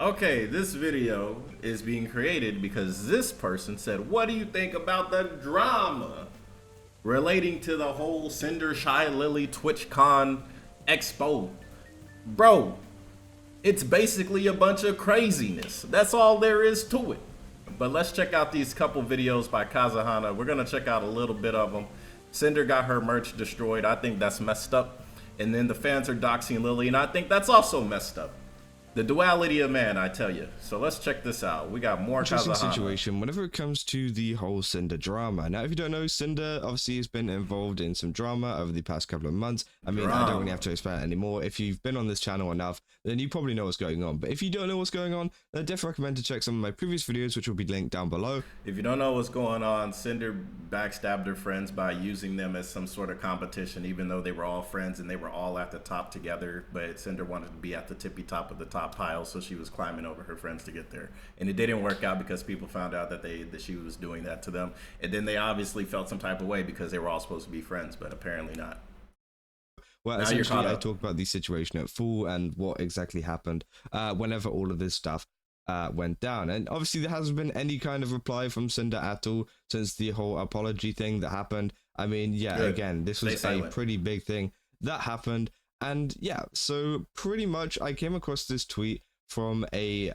Okay, this video is being created because this person said, "What do you think about the drama relating to the whole Cinder Shy Lily TwitchCon expo?" Bro, it's basically a bunch of craziness. That's all there is to it. But let's check out these couple videos by Kazahana. We're gonna check out a little bit of them. Cinder got her merch destroyed. I think that's messed up. And then the fans are doxing Lily, and I think that's also messed up. The duality of man, I tell you. So let's check this out. We got more Interesting Kazahana. situation whenever it comes to the whole Cinder drama. Now, if you don't know, Cinder obviously has been involved in some drama over the past couple of months. I mean, I don't really have to explain it anymore. If you've been on this channel enough, then you probably know what's going on. But if you don't know what's going on, then I definitely recommend to check some of my previous videos, which will be linked down below. If you don't know what's going on, Cinder backstabbed her friends by using them as some sort of competition, even though they were all friends and they were all at the top together. But Cinder wanted to be at the tippy top of the top pile, so she was climbing over her friends to get there. And it didn't work out because people found out that she was doing that to them. And then they obviously felt some type of way because they were all supposed to be friends, but apparently not. Well, Now essentially, I talked about the situation at full and what exactly happened whenever all of this stuff went down. And obviously, there hasn't been any kind of reply from Cinder at all since the whole apology thing that happened. I mean, yeah, good. Again, this was a pretty big thing that happened. And yeah, so pretty much I came across this tweet from a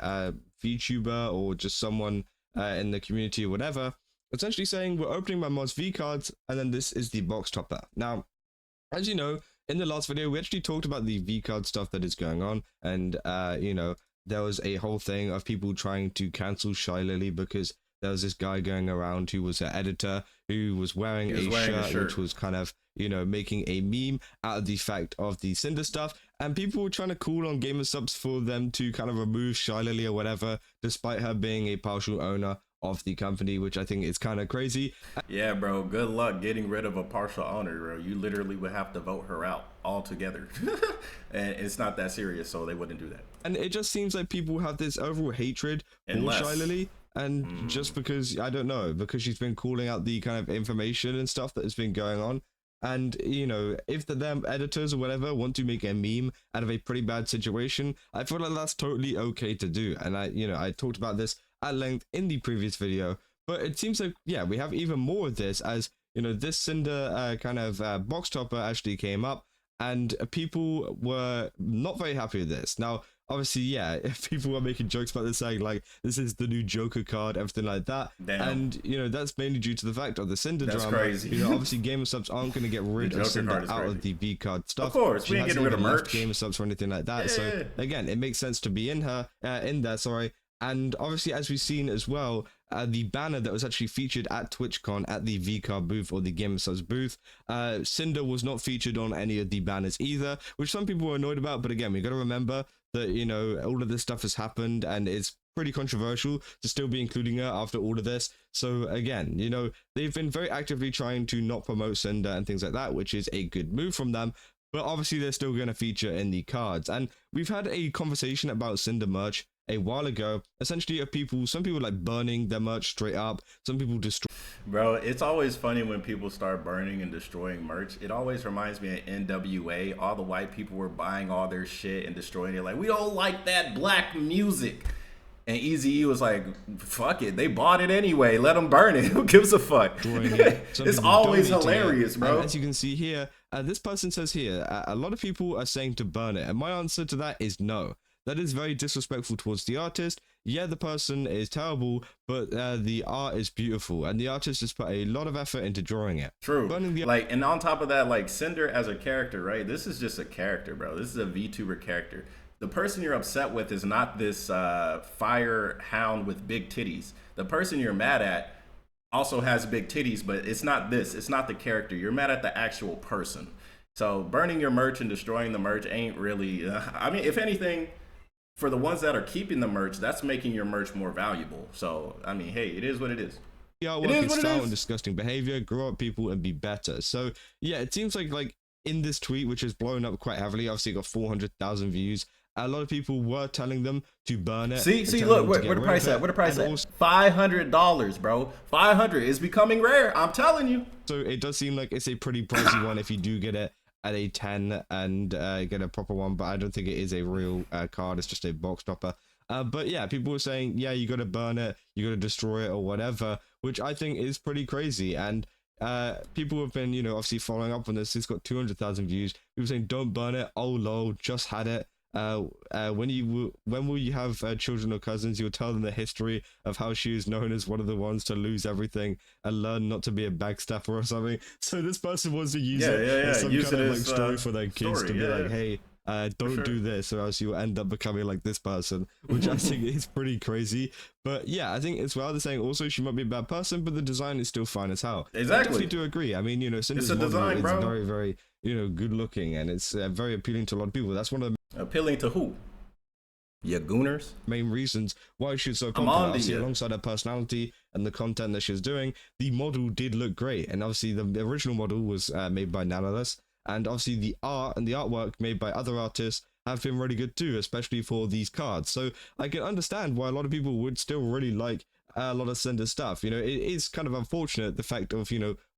VTuber or just someone in the community or whatever, essentially saying, "We're opening my mods V cards, and then this is the box topper." Now, as you know, in the last video, we actually talked about the V card stuff that is going on, and you know, there was a whole thing of people trying to cancel Shy Lily because there was this guy going around who was an editor who was wearing a shirt which was kind of, you know, making a meme out of the fact of the Cinder stuff, and people were trying to call on Gamer Subs for them to kind of remove Shy Lily or whatever, despite her being a partial owner of the company, which I think is kind of crazy. Yeah, bro, good luck getting rid of a partial owner, bro. You literally would have to vote her out altogether. And it's not that serious, so they wouldn't do that. And it just seems like people have this overall hatred for Shy Lily. And just because, I don't know, because she's been calling out the kind of information and stuff that has been going on. And, you know, if them editors or whatever want to make a meme out of a pretty bad situation, I feel like that's totally okay to do. And I talked about this at length in the previous video, but it seems like, yeah, we have even more of this as, you know, this Cinder kind of box topper actually came up and people were not very happy with this. Now, obviously, yeah, if people were making jokes about this, saying like this is the new Joker card, everything like that. Damn. And you know, that's mainly due to the fact of the Cinder drama. Crazy. You know, obviously Gamer Subs aren't going to get rid of Cinder out of the V card stuff. Of course, we ain't getting rid of merch. Gamer Subs or anything like that. Yeah. So again, it makes sense to be in there. Sorry. And obviously, as we've seen as well, the banner that was actually featured at TwitchCon at the VCard booth or the Gamer Subs booth, Cinder was not featured on any of the banners either, which some people were annoyed about. But again, we got to remember that, you know, all of this stuff has happened and it's pretty controversial to still be including her after all of this. So again, you know, they've been very actively trying to not promote Cinder and things like that, which is a good move from them. But obviously, they're still going to feature in the cards. And we've had a conversation about Cinder merch a while ago, essentially of people, some people like burning their merch straight up, some people destroy. Bro, it's always funny when people start burning and destroying merch. It always reminds me of NWA. All the white people were buying all their shit and destroying it, like, we don't like that black music. And Eazy-E was like, fuck it, they bought it anyway, let them burn it. Who gives a fuck? It's always hilarious, bro. And as you can see here, this person says here, a lot of people are saying to burn it, and my answer to that is no. That is very disrespectful towards the artist. Yeah, the person is terrible, but the art is beautiful, and the artist has put a lot of effort into drawing it. True. Like, and on top of that, like, Cinder as a character, right? This is just a character, bro. This is a VTuber character. The person you're upset with is not this fire hound with big titties. The person you're mad at also has big titties, but it's not this. It's not the character. You're mad at the actual person. So burning your merch and destroying the merch ain't really... I mean, if anything... For the ones that are keeping the merch, that's making your merch more valuable. So, I mean, hey, it is what it is. The artwork is style and disgusting behavior. Grow up, people, and be better. So, yeah, it seems like in this tweet, which has blown up quite heavily, obviously got 400,000 views. A lot of people were telling them to burn it. See, look, where the price at? Where the price at? $500, bro. $500 is becoming rare. I'm telling you. So it does seem like it's a pretty pricey one if you do get it at a 10 and get a proper one, but I don't think it is a real card. It's just a box topper. But yeah, people were saying, yeah, you got to burn it, you got to destroy it or whatever, which I think is pretty crazy. And people have been, obviously following up on this. It's got 200,000 views. People saying, don't burn it. Oh, lol, just had it. When will you have children or cousins? You'll tell them the history of how she is known as one of the ones to lose everything and learn not to be a backstabber or something. So this person wants to use it as some kind of like story for their kids to be like, hey, don't do this or else you'll end up becoming like this person, which I think is pretty crazy. But yeah, I think it's rather saying also she might be a bad person, but the design is still fine as hell. Exactly. I definitely do agree. I mean, Cinder's model design, is bro. very, very, good looking, and it's very appealing to a lot of people. That's one of the appealing to who? Ya gooners? main reasons why she's so popular. Obviously, alongside her personality and the content that she's doing, the model did look great. And obviously, the original model was made by Nanoless. And obviously, the art and the artwork made by other artists have been really good too, especially for these cards. So I can understand why a lot of people would still really like a lot of Cinder stuff. It is kind of unfortunate, the fact of,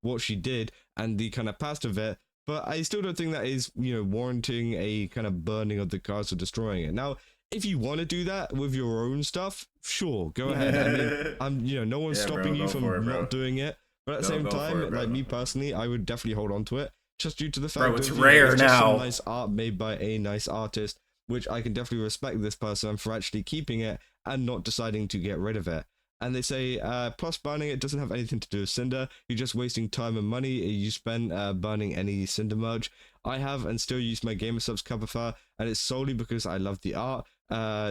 what she did and the kind of past of it. But I still don't think that is, warranting a kind of burning of the cards or destroying it. Now, if you want to do that with your own stuff, sure, go ahead. I mean, no one's stopping you from not doing it. But at the same time, like me personally, I would definitely hold on to it, just due to the fact it's that rare it's now. just some nice art made by a nice artist, which I can definitely respect this person for actually keeping it and not deciding to get rid of it. And they say, plus burning it doesn't have anything to do with Cinder. You're just wasting time and money you spend burning any Cinder merch. I have and still use my Gamer Subs cup of her, and it's solely because I love the art.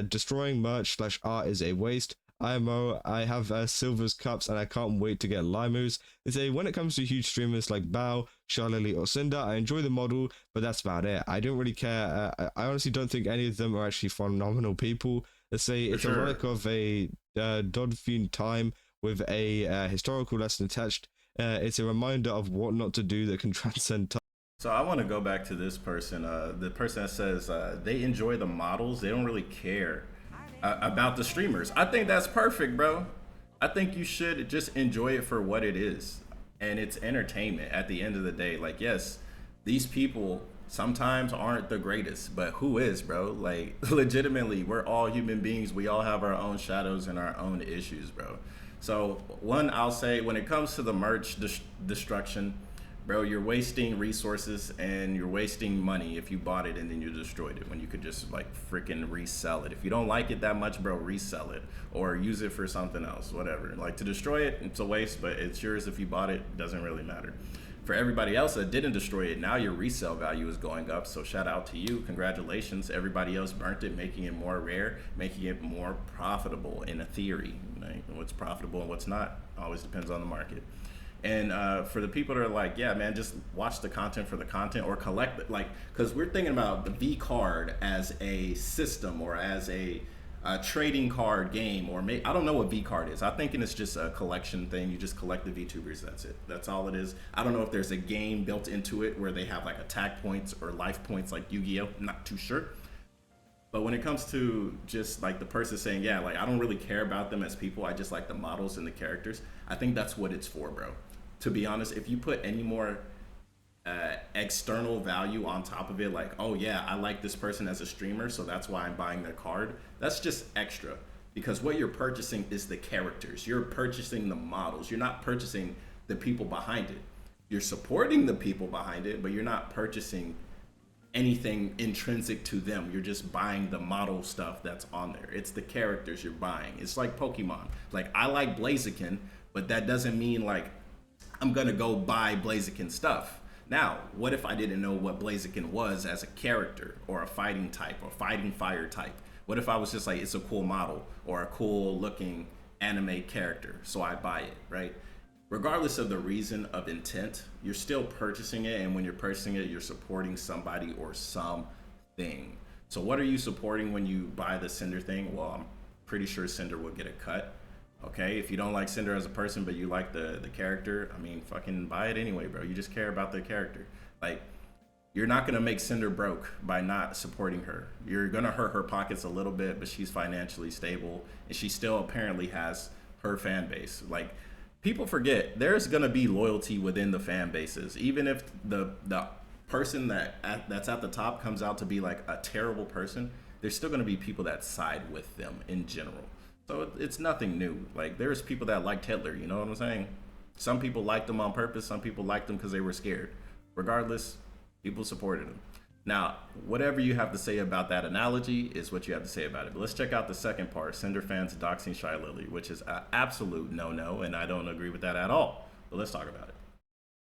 Destroying merch / art is a waste. IMO, I have Silver's cups and I can't wait to get Limus. They say, when it comes to huge streamers like Bao, Charlily or Cinder, I enjoy the model, but that's about it. I don't really care. I honestly don't think any of them are actually phenomenal people. They say it's a relic of a Dodfiend time with a historical lesson attached. It's a reminder of what not to do that can transcend time. So I want to go back to this person, the person that says they enjoy the models, they don't really care about the streamers. I think that's perfect, bro. I think you should just enjoy it for what it is, and it's entertainment at the end of the day. Like, yes, these people sometimes aren't the greatest, but who is, bro? Like, legitimately, we're all human beings. We all have our own shadows and our own issues, bro. So one, I'll say, when it comes to the merch destruction, bro, you're wasting resources and you're wasting money if you bought it and then you destroyed it when you could just like freaking resell it. If you don't like it that much, bro, resell it or use it for something else, whatever. Like, to destroy it, it's a waste, but it's yours if you bought it, doesn't really matter. For everybody else that didn't destroy it, now your resale value is going up. So shout out to you, congratulations. Everybody else burnt it, making it more rare, making it more profitable in a theory. Right? What's profitable and what's not always depends on the market. And for the people that are like, yeah, man, just watch the content for the content or collect it. Like, because we're thinking about the V card as a system or as a trading card game, or I don't know what V card is. I'm thinking it's just a collection thing. You just collect the VTubers, that's it. That's all it is. I don't know if there's a game built into it where they have like attack points or life points like Yu-Gi-Oh! I'm not too sure. But when it comes to just like the person saying, yeah, like I don't really care about them as people, I just like the models and the characters, I think that's what it's for, bro. To be honest, if you put any more external value on top of it, like, oh yeah, I like this person as a streamer, so that's why I'm buying their card, that's just extra. Because what you're purchasing is the characters. You're purchasing the models. You're not purchasing the people behind it. You're supporting the people behind it, but you're not purchasing anything intrinsic to them. You're just buying the model stuff that's on there. It's the characters you're buying. It's like Pokemon. Like, I like Blaziken, but that doesn't mean like I'm gonna go buy Blaziken stuff. Now, what if I didn't know what Blaziken was as a character or a fighting type or fighting fire type? What if I was just like, it's a cool model or a cool looking anime character, so I buy it, right? Regardless of the reason of intent, you're still purchasing it, and when you're purchasing it, you're supporting somebody or something. So what are you supporting when you buy the Cinder thing? Well, I'm pretty sure Cinder will get a cut. Okay, if you don't like Cinder as a person, but you like the character, I mean, fucking buy it anyway, bro. You just care about the character. Like, you're not gonna make Cinder broke by not supporting her. You're gonna hurt her pockets a little bit, but she's financially stable, and she still apparently has her fan base. Like, people forget, there's gonna be loyalty within the fan bases. Even if the person that's at the top comes out to be like a terrible person, there's still going to be people that side with them in general. So it's nothing new. Like, there's people that liked Hitler, you know what I'm saying? Some people liked him on purpose, some people liked him because they were scared. Regardless, people supported him. Now, whatever you have to say about that analogy is what you have to say about it. But let's check out the second part, Cinder fans doxing Shy Lily, which is an absolute no-no, and I don't agree with that at all. But let's talk about it.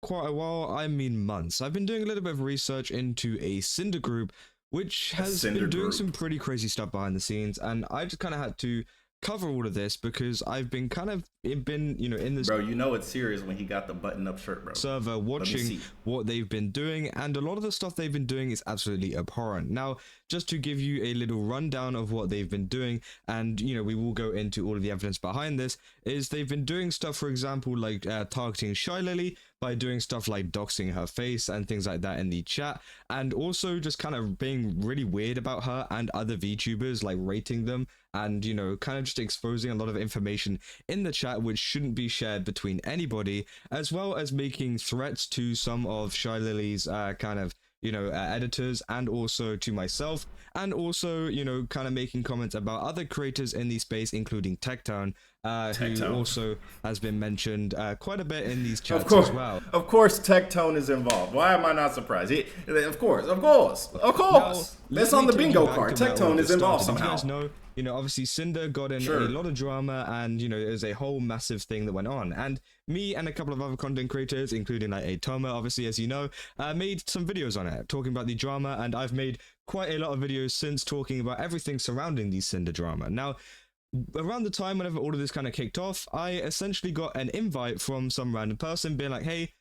Quite a while, I mean months. I've been doing a little bit of research into a Cinder group, which has been doing some pretty crazy stuff behind the scenes, and I just kind of had to cover all of this because I've been in this, bro, you know it's serious when he got the button up shirt, bro, server watching what they've been doing, and a lot of the stuff they've been doing is absolutely abhorrent. Now, just to give you a little rundown of what they've been doing, and we will go into all of the evidence behind this, is they've been doing stuff, for example, like targeting Shy Lily by doing stuff like doxing her face and things like that in the chat, and also just kind of being really weird about her and other VTubers, like rating them, and kind of just exposing a lot of information in the chat which shouldn't be shared between anybody, as well as making threats to some of Shy Lily's editors, and also to myself, and also kind of making comments about other creators in the space, including Tectone, who also has been mentioned quite a bit in these chats as well. Of course, Tectone is involved. Why am I not surprised? Of course. That's on the bingo card. Tectone is involved somehow. You guys know, obviously Sinder got in a lot of drama, and there's a whole massive thing that went on. And me and a couple of other content creators, including like Atoma, obviously, as you know, made some videos on it talking about the drama, and I've made quite a lot of videos since talking about everything surrounding the Sinder drama. Now, around the time whenever all of this kind of kicked off, I essentially got an invite from some random person being like, hey,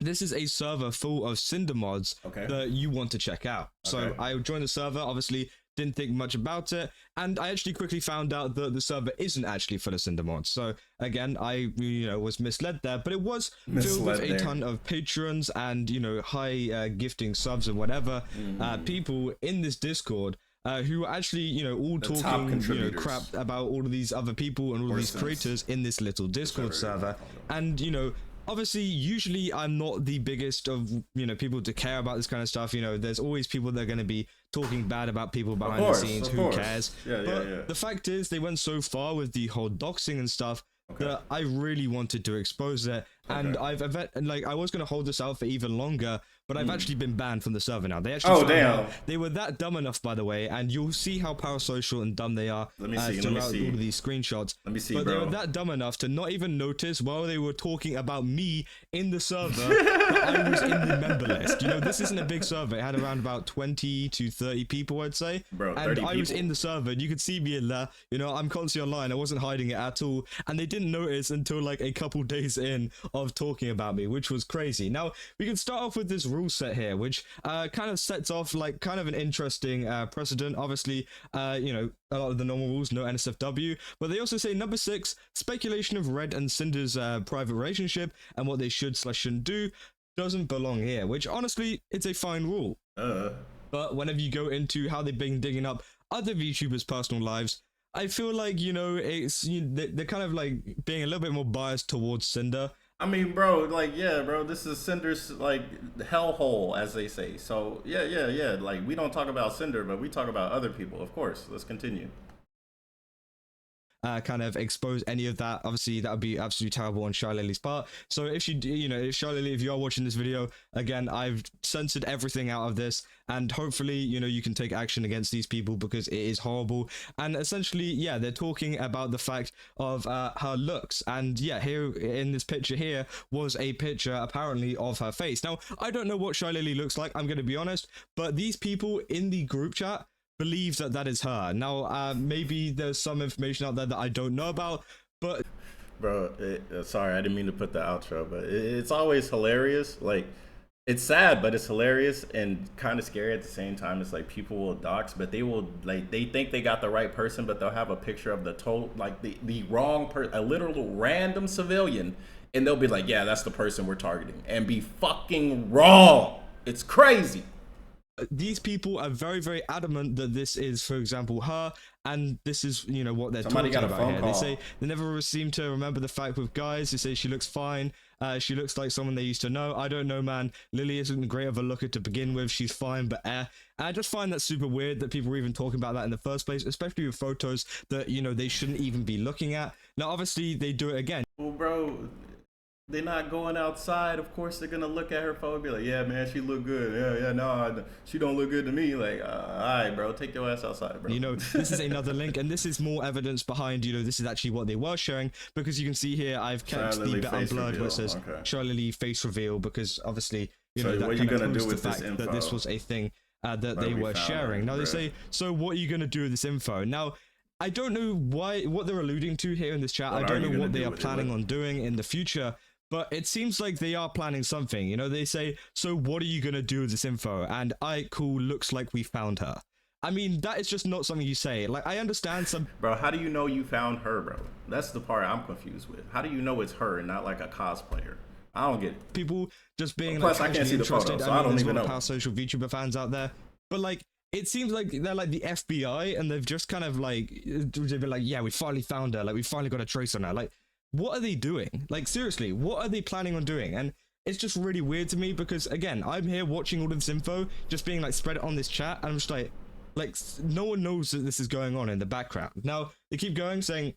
this is a server full of Cinder mods that you want to check out. So I joined the server, obviously didn't think much about it, and I actually quickly found out that the server isn't actually full of Cinder mods. So again, I was misled there, but it was filled with a ton of patrons and high gifting subs and whatever people in this Discord who are actually all talking crap about all of these other people and all of these creators in this little Discord server. And obviously, usually I'm not the biggest of people to care about this kind of stuff. There's always people that are going to be talking bad about people behind the scenes. Who cares? But the fact is, they went so far with the whole doxing and stuff that I really wanted to expose it. And I was going to hold this out for even longer, but I've actually been banned from the server now. They actually they were that dumb enough, by the way, and you'll see how parasocial and dumb they are throughout all of these screenshots. But they were that dumb enough to not even notice while they were talking about me in the server that I was in the member list. This isn't a big server. It had around about 20 to 30 people, I'd say. Bro, and I was in the server, and you could see me in there. I'm constantly online. I wasn't hiding it at all, and they didn't notice until like a couple days in of talking about me, which was crazy. Now, we can start off with this rule set here, which kind of sets off like kind of an interesting precedent. Obviously, a lot of the normal rules, no NSFW, but they also say number 6, speculation of Red and Cinder's private relationship and what they should/shouldn't do doesn't belong here, which honestly, it's a fine rule. But whenever you go into how they've been digging up other VTubers' personal lives, I feel like, it's they're kind of like being a little bit more biased towards Cinder. I mean, bro, bro, this is Cinder's, hellhole, as they say. So, yeah. Like, we don't talk about Cinder, but we talk about other people, of course. Let's continue. Kind of expose any of that. Obviously, that would be absolutely terrible on Shy Lily's part. So if if Shy Lily, if you are watching this video, again, I've censored everything out of this, and hopefully, you can take action against these people because it is horrible. And essentially, they're talking about the fact of her looks, and here in this picture here was a picture apparently of her face. Now, I don't know what Shy Lily looks like, I'm going to be honest, but these people in the group chat believe that is her. Now, maybe there's some information out there that I don't know about, but bro, sorry, I didn't mean to put the outro, but it's always hilarious. Like, it's sad, but it's hilarious and kind of scary at the same time. It's like people will dox, but they will they think they got the right person, but they'll have a picture of the the wrong person, a literal random civilian, and they'll be like, yeah, that's the person we're targeting, and be fucking wrong. It's crazy. these people are very, very adamant that this is, for example, her, and this is, you know, what they're Somebody talking got a about phone here. call. They say they never seem to remember the fact with guys. They say she looks fine. She looks like someone they used to know. I don't know, man. Lily isn't great of a looker to begin with. She's fine, but And I just find that super weird that people are even talking about that in the first place, especially with photos that, you know, they shouldn't even be looking at. Now, obviously, they do it again. Well, bro, they're not going outside. Of course, they're gonna look at her phone and be like, "Yeah, man, she look good. Yeah, no, she don't look good to me." Like, all right, bro, take your ass outside, bro. You know, this is another link, and this is more evidence behind, you know, this is actually what they were showing, because you can see here I've kept the bit unblurred where it says Charlie face reveal, because obviously, you know, that kind of proves the fact that this was a thing that they were sharing. Now they say, so what are you gonna do with this info? Now, I don't know what they're alluding to here in this chat. I don't know what they are planning on doing in the future. But it seems like they are planning something. You know, they say, so what are you going to do with this info? And cool, looks like we found her. I mean, that is just not something you say. Like, I understand some... Bro, how do you know you found her, bro? That's the part I'm confused with. How do you know it's her and not like a cosplayer? I don't get it. People just being plus, like, I can't see the photo, so I don't even know. Parasocial VTuber fans out there. But like, it seems like they're like the FBI, and they've just kind of like, they've been like, yeah, we finally found her. Like, we finally got a trace on her. Like, what are they doing? Like, seriously, what are they planning on doing? And it's just really weird to me because, again, I'm here watching all of this info just being like spread on this chat, and I'm just like no one knows that this is going on in the background. Now they keep going saying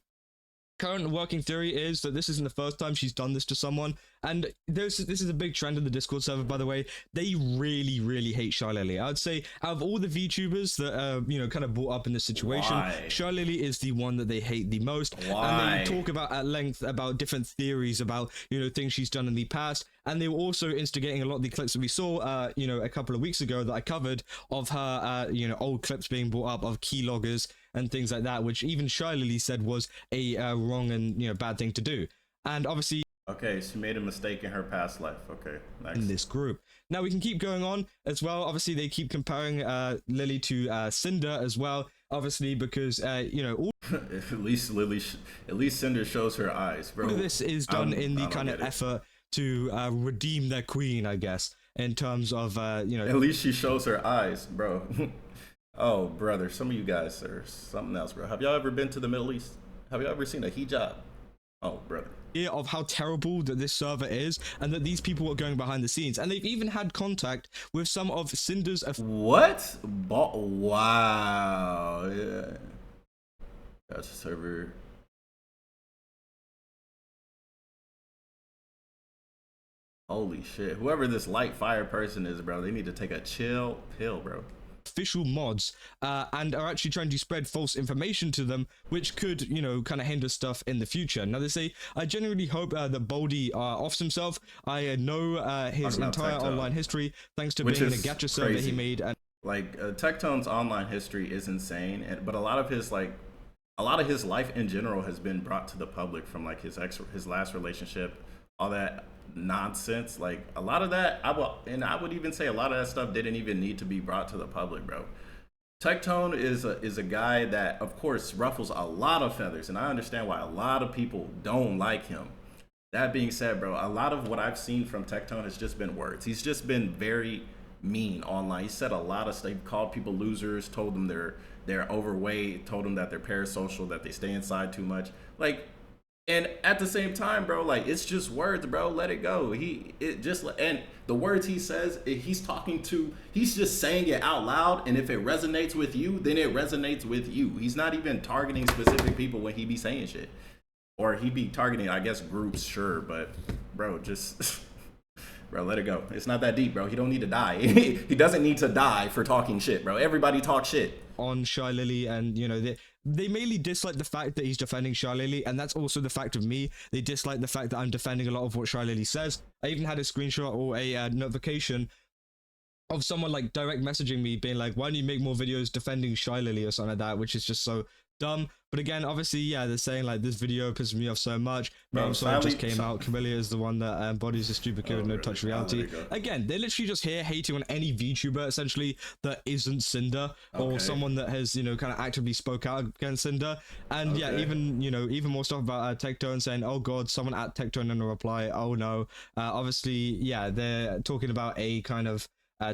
current working theory is that this isn't the first time she's done this to someone, and this is a big trend in the Discord server, by the way. They really hate Shy Lily. I would say out of all the VTubers that you know, kind of brought up in this situation, Shy Lily is the one that they hate the most. And they talk about at length about different theories about, you know, things she's done in the past, and they were also instigating a lot of the clips that we saw you know, a couple of weeks ago that I covered of her you know, old clips being brought up of keyloggers and things like that, which even Shy Lily said was a wrong and, you know, bad thing to do. And obviously, okay, she made a mistake in her past life. Okay, nice. In this group. Now we can keep going on as well. Obviously, they keep comparing Lily to Cinder as well. Obviously, because you know, all at least Cinder shows her eyes, bro. All of this is done in the kind of effort to redeem their queen, I guess, in terms of you know. At least she shows her eyes, bro. Oh, brother, some of you guys are something else, bro. Have y'all ever been to the Middle East? Have y'all ever seen a hijab? Oh, brother. Of how terrible that this server is, and that these people are going behind the scenes, and they've even had contact with some of Cinder's... What? Wow. Yeah. That's a server. Holy shit. Whoever this light fire person is, bro, they need to take a chill pill, bro. Official mods and are actually trying to spread false information to them, which could, you know, kind of hinder stuff in the future. Now they say, I genuinely hope that Baldy offs himself. I know his entire online history thanks to being in a gacha server he made. And like Tectone's online history is insane, but a lot of his life in general has been brought to the public from like his last relationship, all that nonsense. Like a lot of that, I would even say a lot of that stuff didn't even need to be brought to the public, bro. Tectone is a guy that, of course, ruffles a lot of feathers, and I understand why a lot of people don't like him. That being said, bro, a lot of what I've seen from Tectone has just been words. He's just been very mean online. He said a lot of stuff. He called people losers, told them they're overweight, told them that they're parasocial, that they stay inside too much. Like, and at the same time, bro, like, it's just words, bro. Let it go. And the words he says, he's just saying it out loud. And if it resonates with you, then it resonates with you. He's not even targeting specific people when he be saying shit. Or he be targeting, I guess, groups, sure. But, bro, just, bro, let it go. It's not that deep, bro. He don't need to die. He doesn't need to die for talking shit, bro. Everybody talks shit. On Shy Lily, and, you know, they mainly dislike the fact that he's defending Shy Lily, and that's also the fact of me. They dislike the fact that I'm defending a lot of what Shy Lily says. I even had a screenshot or a notification of someone like direct messaging me being like, why don't you make more videos defending Shy Lily or something like that, which is just so dumb. But again, obviously, yeah, they're saying like this video pisses me off so much. No, I'm sorry, it just came out. Camellia is the one that embodies the stupid kid with no touch reality. Again, they're literally just here hating on any VTuber essentially that isn't Cinder, or someone that has, you know, kind of actively spoke out against Cinder. And yeah, even, you know, even more stuff about Tectone saying, oh god, someone at Tectone in a reply, oh no. Obviously, yeah, they're talking about a kind of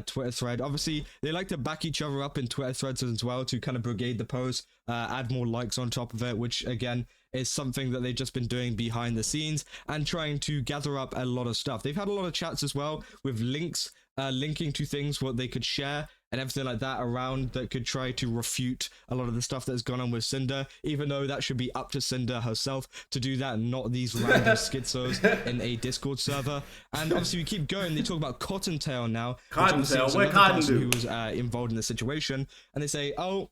Twitter thread. Obviously, they like to back each other up in Twitter threads as well to kind of brigade the post, add more likes on top of it, which again is something that they've just been doing behind the scenes and trying to gather up a lot of stuff. They've had a lot of chats as well with links, linking to things what they could share and everything like that around that could try to refute a lot of the stuff that's gone on with Sinder, even though that should be up to Sinder herself to do that and not these random schizos in a Discord server. And obviously we keep going. They talk about Cottontail now. Cottontail, what Cotton do? Who was involved in the situation, and they say, oh,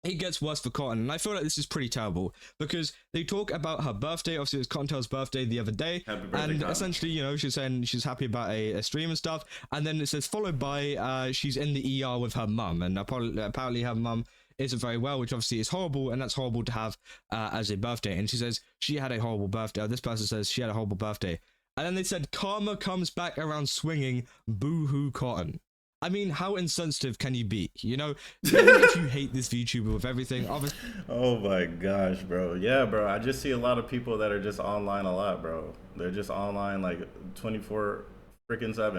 it gets worse for Cotton. And I feel like this is pretty terrible because they talk about her birthday. Obviously, it was Cottontail's birthday the other day. Happy birthday, and Cotton. essentially, you know, she's saying she's happy about a stream and stuff. And then it says, followed by she's in the ER with her mum. And apparently her mum isn't very well, which obviously is horrible. And that's horrible to have as a birthday. And she says she had a horrible birthday. This person says she had a horrible birthday. And then they said, karma comes back around swinging, boo-hoo Cotton. I mean, how insensitive can you be? You know, even if you hate this VTuber with everything. Oh my gosh, bro. Yeah, bro. I just see a lot of people that are just online a lot, bro. They're just online like 24/7,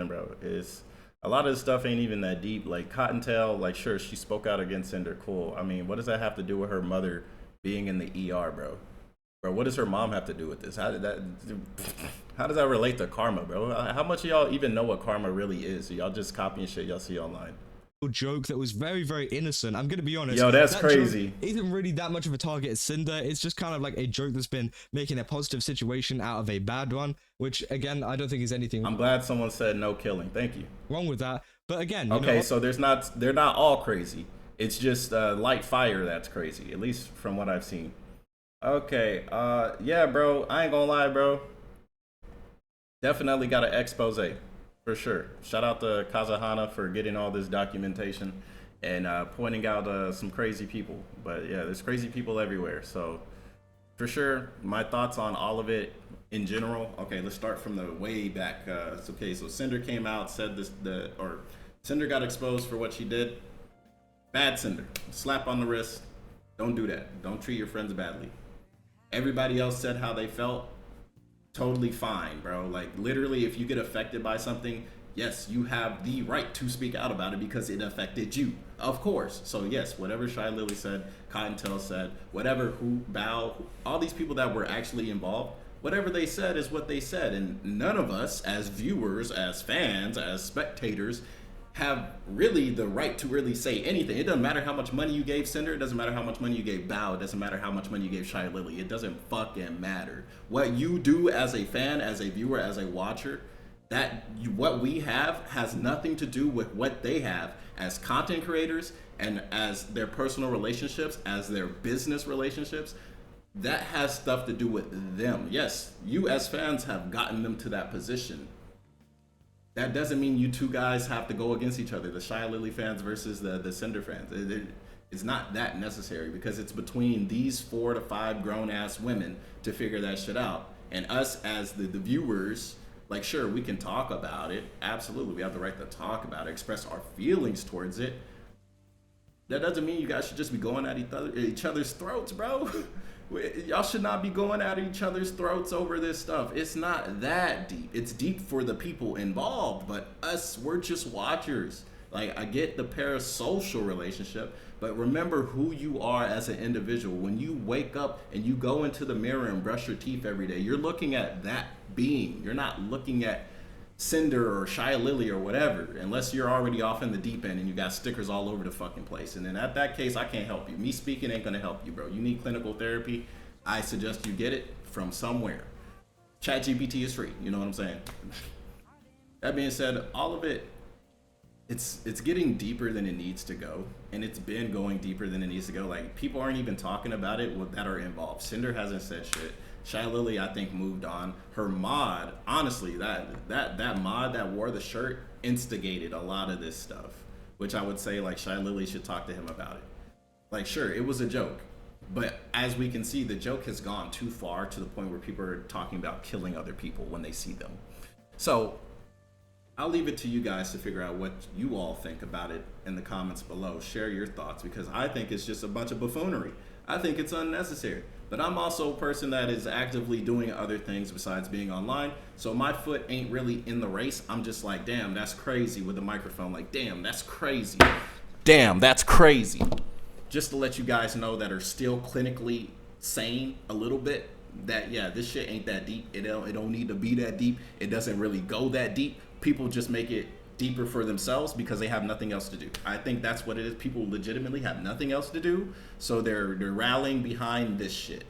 bro. It's a lot of this stuff ain't even that deep. Like Cottontail, like sure, she spoke out against Cinder, cool. I mean, what does that have to do with her mother being in the ER, bro? Bro, what does her mom have to do with this? How does that relate to karma, bro? How much of y'all even know what karma really is? Y'all just copying shit y'all see online. Joke that was very, very innocent. I'm gonna be honest. Yo, that's crazy. Isn't really that much of a target as Cinder. It's just kind of like a joke that's been making a positive situation out of a bad one, which again, I don't think is anything. I'm glad someone said no killing. Thank you. Wrong with that. But again, okay, so they're not all crazy. It's just light fire that's crazy, at least from what I've seen. Okay, yeah, bro, I ain't gonna lie, bro. Definitely got an expose, for sure. Shout out to Kazahana for getting all this documentation and pointing out some crazy people. But yeah, there's crazy people everywhere. So for sure, my thoughts on all of it in general. Okay, let's start from the way back. Okay, so Cinder came out, said Cinder got exposed for what she did. Bad Cinder, slap on the wrist. Don't do that. Don't treat your friends badly. Everybody else said how they felt. Totally fine, bro. Like literally, if you get affected by something, yes, you have the right to speak out about it because it affected you, of course. So yes, whatever Shy Lily said, Cottontail said, whatever Bao, all these people that were actually involved, whatever they said is what they said, and none of us as viewers, as fans, as spectators have really the right to really say anything. It doesn't matter how much money you gave Cinder. It doesn't matter how much money you gave Bao. It doesn't matter how much money you gave Shy Lily. It doesn't fucking matter. What you do as a fan, as a viewer, as a watcher, what we have has nothing to do with what they have as content creators and as their personal relationships, as their business relationships. That has stuff to do with them. Yes, you as fans have gotten them to that position. That doesn't mean you two guys have to go against each other, the Shy Lily fans versus the Cinder fans. It's not that necessary because it's between these 4 to 5 grown-ass women to figure that shit out. And us as the viewers, like, sure, we can talk about it. Absolutely, we have the right to talk about it, express our feelings towards it. That doesn't mean you guys should just be going at each other's throats, bro. Y'all should not be going at each other's throats over this stuff. It's not that deep. It's deep for the people involved, but us, we're just watchers. Like, I get the parasocial relationship, but remember who you are as an individual. When you wake up and you go into the mirror and brush your teeth every day, you're looking at that being. You're not looking at Cinder or Shy Lily or whatever, unless you're already off in the deep end and you got stickers all over the fucking place. And then at that case, I can't help you. Me speaking ain't gonna help you, bro. You need clinical therapy. I suggest you get it from somewhere. ChatGPT is free. You know what I'm saying? That being said, all of it, it's getting deeper than it needs to go, and it's been going deeper than it needs to go. Like, people aren't even talking about it that are involved. Cinder hasn't said shit. Shy Lily, I think, moved on. Her mod, honestly, that mod that wore the shirt instigated a lot of this stuff, which I would say, like, Shy Lily should talk to him about it. Like, sure, it was a joke, but as we can see, the joke has gone too far to the point where people are talking about killing other people when they see them. So I'll leave it to you guys to figure out what you all think about it in the comments below. Share your thoughts, because I think it's just a bunch of buffoonery. I think it's unnecessary. But I'm also a person that is actively doing other things besides being online. So my foot ain't really in the race. I'm just like, damn, that's crazy with the microphone. Like, damn, that's crazy. Damn, that's crazy. Just to let you guys know that are still clinically sane a little bit, that yeah, this shit ain't that deep. It don't need to be that deep. It doesn't really go that deep. People just make it deeper for themselves because they have nothing else to do. I think that's what it is. People legitimately have nothing else to do, so they're rallying behind this shit.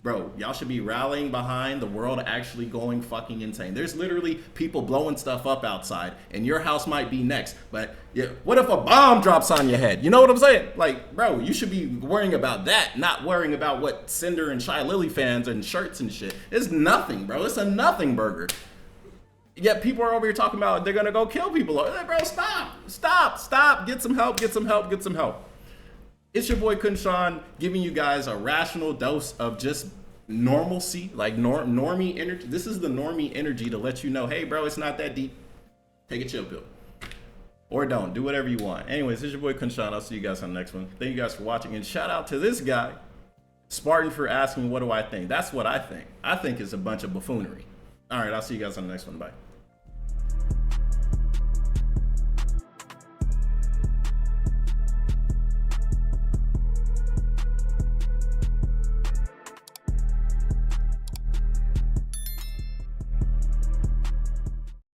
Bro, y'all should be rallying behind the world actually going fucking insane. There's literally people blowing stuff up outside, and your house might be next. But yeah, what if a bomb drops on your head? You know what I'm saying? Like, bro, you should be worrying about that, not worrying about what Sinder and Shy Lily fans and shirts and shit. It's nothing, bro. It's a nothing burger. Yet people are over here talking about they're gonna go kill people. Like, bro, stop. Get some help. It's your boy KhunShawn giving you guys a rational dose of just normalcy, like normie energy. This is the normie energy to let you know, hey, bro, it's not that deep. Take a chill pill. Or don't. Do whatever you want. Anyways, it's your boy KhunShawn. I'll see you guys on the next one. Thank you guys for watching. And shout out to this guy, Spartan, for asking, what do I think? That's what I think. I think it's a bunch of buffoonery. All right, I'll see you guys on the next one. Bye.